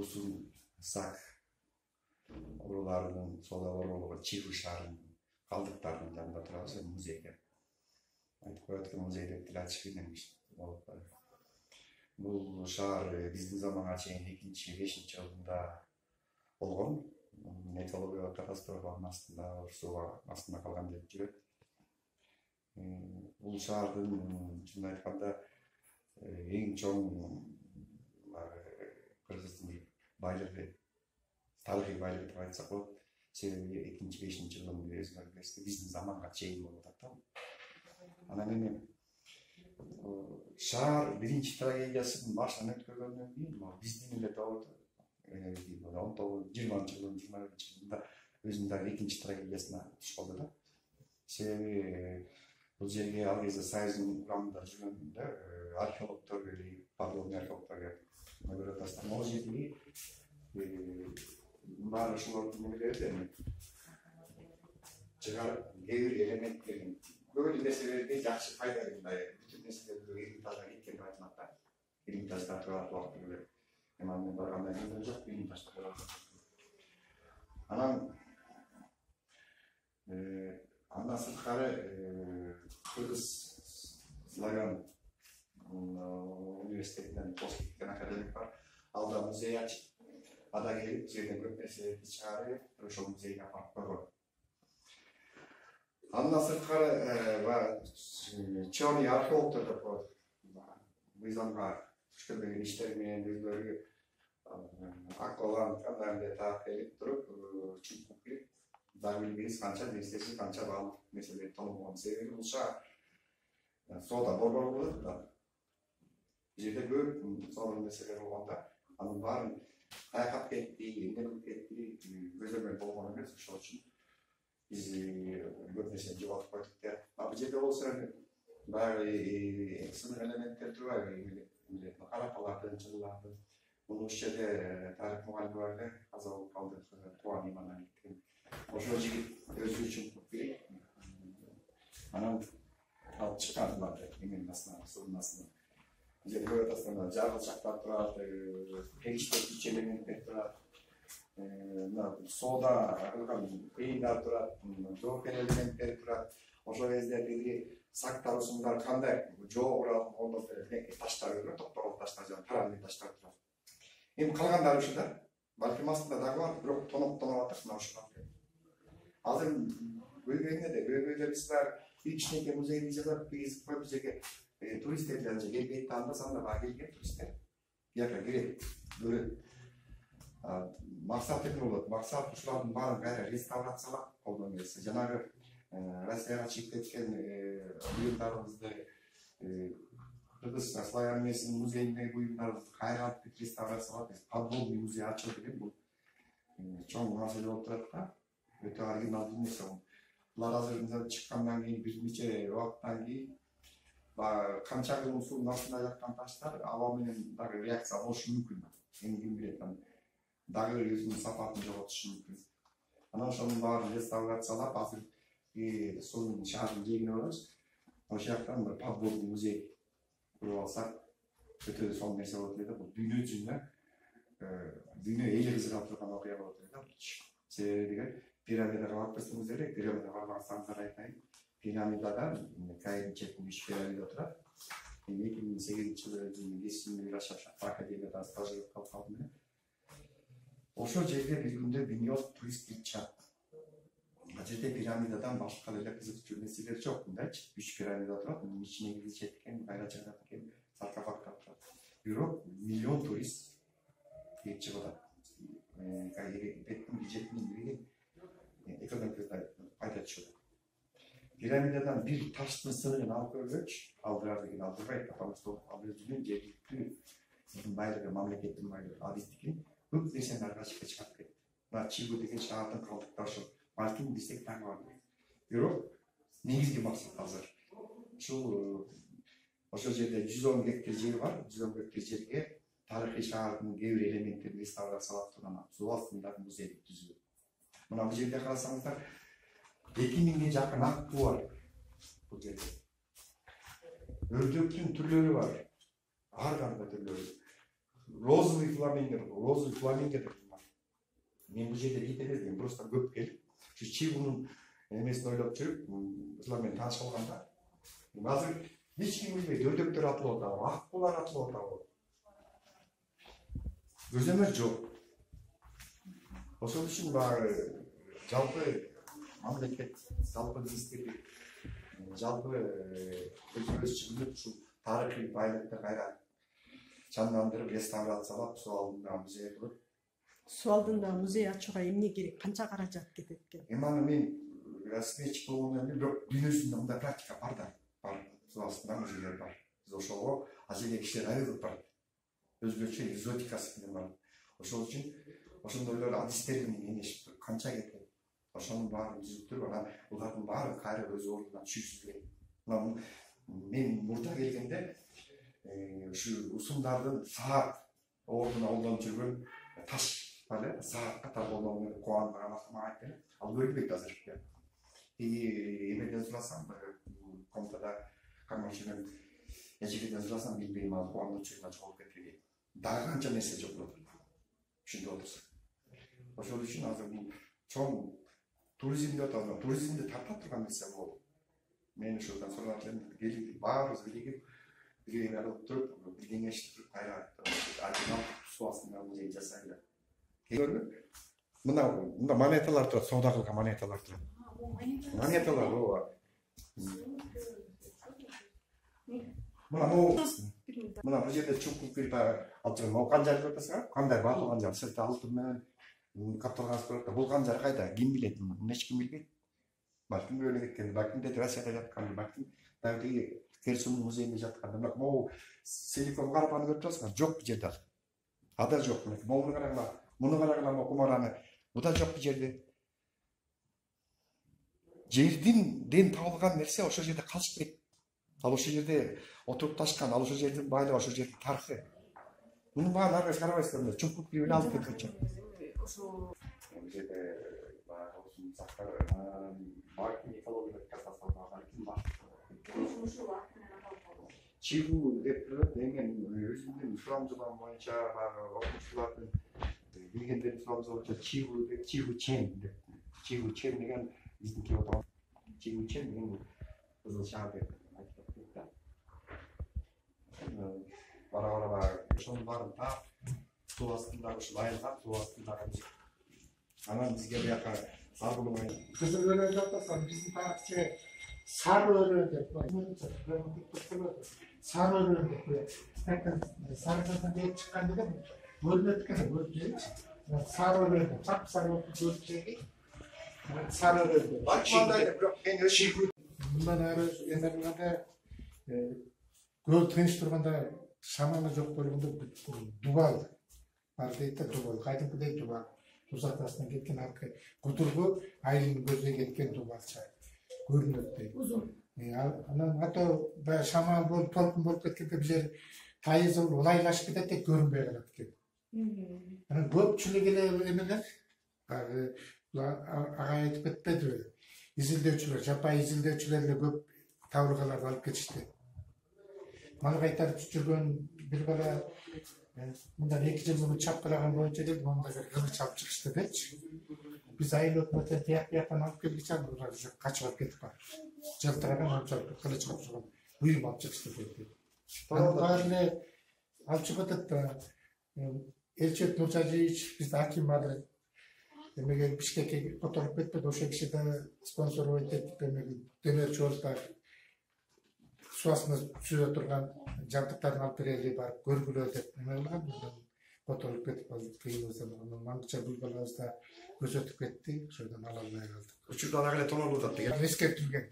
Ulusun sak urulарының soda оролуга чыгышарын калдыктарын жанында турабыз музейге. Айтып коет экен музей деп тил ачыш кыйын болуп калды. Бул шаар биздин заманга чейин 2-5 жылында болгон. Экологиялык катастрофанын астында, суу астында калган деп жүрөт. Бул шаардын чынын айтканда эң чоң Кыргыздын байлыгы, тарыхый байлыгы деп айтсак болот. Себеби 2-5 жылдын өзгөрүшү биздин заманга чейин болуп атат. Анан эми шаар биринчи трагедиясын башынан өткөргөндөн кийин биздин эле Тоото 19-20 жылында өзүнүн дагы экинчи трагедиясына туш болду да. Себеби бул жерге ал кезде Союздун курамында жүргөндө археологдор келип, подводный археологдор келип көрүп атасыздар. Могу жерге баары ушулардын немелери эми жыгар кээ бир элементтерин көп эле нерселерге жакшы пайда берген. Бүтүн нерселерди Эрмитажга кеткен деп айтылат да. Эрмитажда турат убакыт келет. Мен баргандан кийин жок Эрмитажда. Андан сырткары Кыргыз славян университетинен Плоскиттен академик бар. Алда музей ачып, ада келип, жерден көп нерселерди чыгарып, ошол музейге апарып койгон. Андан сырткары чоний археологдор деп коет. Мыйзамга туш келбеген иштер менен өзлөрү акылган кандай таап келип туруп, чүнүп келип, дагы билбейбиз канча нерсеси, канча баалык нерселер тонолгон. Себеби бул шаар соода борбор болот да. Жерде көп сонун нерселер болгон да. Анын баарын кайкап кетти, эмне кылып кетти, көзөмөл болгон эмес. Ошол үчүн биз көп нерсени жоготуп койдук да. Бул жерде болсо баягы сынык элементтер турбайбы? Карапалардын, чыллардын. Бул жерде тарых мугалими бар эле, каза болуп калды, Туан Иманали деген. Ошол жигит өзү үчүн келип, анан алып чыккан эменин астына, суунун астына. Жерде көрүп атасыздар, жаргылчактар турат, тегиштүү күч элементтер турат. Соода кылган кыйындар турат, жоокер элементтер турат. Ошол кездердеги сактар, усундар кандай жоо куралын колдоп таштар көрүнөт, токтогул таштар, жана тарандуу таштар турат. Эми калгандары ушул да. Балким астында дагы бар, бирок тоноп атат мына ушул. Азыр көйгөйдө биз бар кичинекей музейди жасап кийгизип коюп, жерге туристтер жанча келбейт, анда-санда баа келген туристтер. Бияка келет, көрөт. Максат эмне болот? Максат ушулардын баарын кайра реставрациялап колдон келсе, жанагы Россияга чыгып кеткен буюмдарыбызды, Кыргыз славян эмесинин музейиндеги буюмдарыбызды кайра реставрациялап, подводный музей ачуу деген бул чоң маселе болуп турат да. Өтө оригиналдуу нерсе бул. Булар азыр чыккандан кийин бир нече убакыттан кийин канча жыл суунун астында жаткан таштар аба менен дагы реакция болушу мүмкүн. Эми ким билет, дагы өзүнүн сапатын жоготушу мүмкүн. Анан ошонун баарын реставрациялап, азыр суунун шаардын жээгине барабыз. Ошол жактан бир подводный музей куруп алсак, өтө сонун нерсе болот эле да. Бул дүйнө жүзүнө дүйнө эли кызыга турган окуя болот эле да. Себеби пирамидага барып көрсөңүз эле, пирамида барбасаңыздар айтайын. Пирамидада Кайрдын четинде 3 пирамида турат. 2008-жылы өзүмдүн кесибимди жашап академияда стажировка кылып калдым. Ошол жерге бир күндө 1 миллион турист келип чыгат. Ал жерде пирамидадан башка эле кызыктуу нерселер жок, мындайчы. 3 пирамида турат, мунун ичине киришет экен, кайра чыгат экен, саркофагдар турат. Бирок 1 миллион турист келип чыгат. Беттин бюджетинин бири экономикага пайда түшөт. Пирамидадан бир таштын сыныгын алып көргөч, алдырар деген алдырбайт, потому что ал өзүнүн жергиликтүү байлыгы, мамлекеттин байлыгы, ал биздики көп нерсени аркачыкка чыгарып кетти. Мына Чигу деген шаардын калдыктары ошол. Балким бизде так бар. Бирок негизги максат азыр ошол жерде 110 гектар жер бар. 110 гектар жерге тарыхый шаардын кээ бир элементтерин реставрациялап турган суу астындагы музейди түзүү. Мына бул жерде карасаңыздар 2000ге жакын аттуу бар бул жерде. Өрдөктүн түрлөрү бар. Ар кандай түрлөрү. розовый фламинго деп бар. Мен бұл жерде кете бермеймін, просто көп келіп, Чигунун эмесин ойлоп жүрүп, ушулармен таанышып алганда, азыр эч ким билбейт, өдөктөр атылып атабы, аккулар атылып атабы. Көзөмөл жок. Ошол үчүн баягы жалпы мамлекет, жалпы министрлик, жалпы өзүбүз чыгып ушул тарыхый байлыкты кайра жандандырып, реставрациялап, суу алдында музей кылып. Суу алдында музей ачууга эмне керек? Канча каражат кетет экен? Эманы мен расметчик болгондон кийин бирок дүйнөсүндө мындай практика бар да, бар. Суу астында музейлер бар. Биз ошого азыр кишилер айрылып барат. Өзгөчө экзотикасы менен бар. Ошол үчүн ошондойлор адистердин эмеш канча кетет. Ошонун баарын түзүп туруп, анан булардын баары кайра өз ордуна түшүрүшү керек. Мен мурда келгенде ушу усундардын саат ордуна колдонуп жүргөн таш бар эле, саат катар колдонуп кубандыгы мага айтты. Ал көрүнбөйт азыр. Эмеден сурасам, комнатада карманчынын эжигиден сурасам билбейм, ал кубандын чөйүнө чогулуп кеткен. Дагы канча нерсе жок болот. Ушинтип отурса. Ошол үчүн азыр бул чоң туризм деп аталган, туризмди тарта турган нерсе бул. Мен ушудан сурап элем, келип баарыбыз бирге алып туруп, бир кеңешип кайра оригинал суу астында музей жасайлы. Мына монеталар турат, соода кылган монеталар турат. Монеталар ооба. Мына бул жерде чукуп кирип алып жүргөн. Могу канжар деп атасың, кандай баатуу канжар, сырты алтын менен капталган турат. Бул канжар кайда? Ким билет? Эч ким билбейт. Балким өлүп кеткен, балким Россияда жаткан, балким дагы Керсун музейинде жаткан. Могу силикон карапаны көрүп турасыңар, жок бул жерде. Ада жок. Могуну карагыла, муну карагыла, кумараны. Буда жок бул жерде. Жерден табылган нерсе ошол жерде калыш керек. Ал ошол жерде отуруп ташкан, ал ошол жердин байлыгы, ошол жердин тарыхы. Мунун баарын ар кайсы карабайсыздар, чуңкуп кирип алып кетчү. Ошол жерде баягы ушул сактар балким экологиялык катастрофага ким бар? Чигу деп турат, мен өзүмдүн сурамжылыгым боюнча баягы окуучулардын билгендердин сурамжылыгы боюнча Чигу Чен деп. Чигу Чен деген биздин кеп отурган Чигу Чен деген кызыл шаар деп айтылат да. Бара ошонун баарын таап, суу астындагы ушул айылган суу астындагы анан бизге бияка сарбулугай. Кызыл өрөө деп атасам, биздин тарыхчы сары өрөө деп сары өрөө деп коет. Сарыдан кеп чыккан деген көрүнөт экен, сары өрөө деп, сап-сары болуп көрүнчү. Сары өрөө деп. Бакмандай бирок мен Чигу мындан ары энергияда көп тыныч турганда шамалы жок болгондо дубал бар дейт да, дубал кайдыкыдай дубал. Туз атасынан кеткен аркы кутургу айылдын көзүнө кеткен дубалча көрүнөт дейт. Узун. Анан ато баягы шамал болуп толкун болуп кеткенде бул жер тайыз улайлашып кетет деп көрүнбөй калат экен. Анан көпчүлүк эле эмелер ага айтып кетпедиби? Изилдөөчүлөр, жапайы изилдөөчүлөр эле көп табылгаларды алып кетишти. Мал кайтарып жүргөн бир бала мындан 2 жыл мурун чапкылаган боюнча деп монда бир кылыч алып чыгышты депчи. Биз айыл өкмөттөн тияк-тияктан алып келгиче алар уже качып алып кетип калды. Жылтыраган ончалык кылыч алып чыгып, буюм алып чыгышты деп. Баары эле алып чыгып атат да. Элчет Нурсажиевич биздин аким бар. Эмеге Бишкекке которуп кетпеди, ошол киши да спонсор болуп кетип, эмеге демирчи болуп суу астында сүзө турган жабдыктарын алып берели барып көргүлө деп эме кылган, которуп кетип калды. Кыйын болсо маңгыча бул балабыз да көзөтүп кетти, ошодон ала албай калдык. Учурда ага эле тонолуп атат деген. Эскертилген.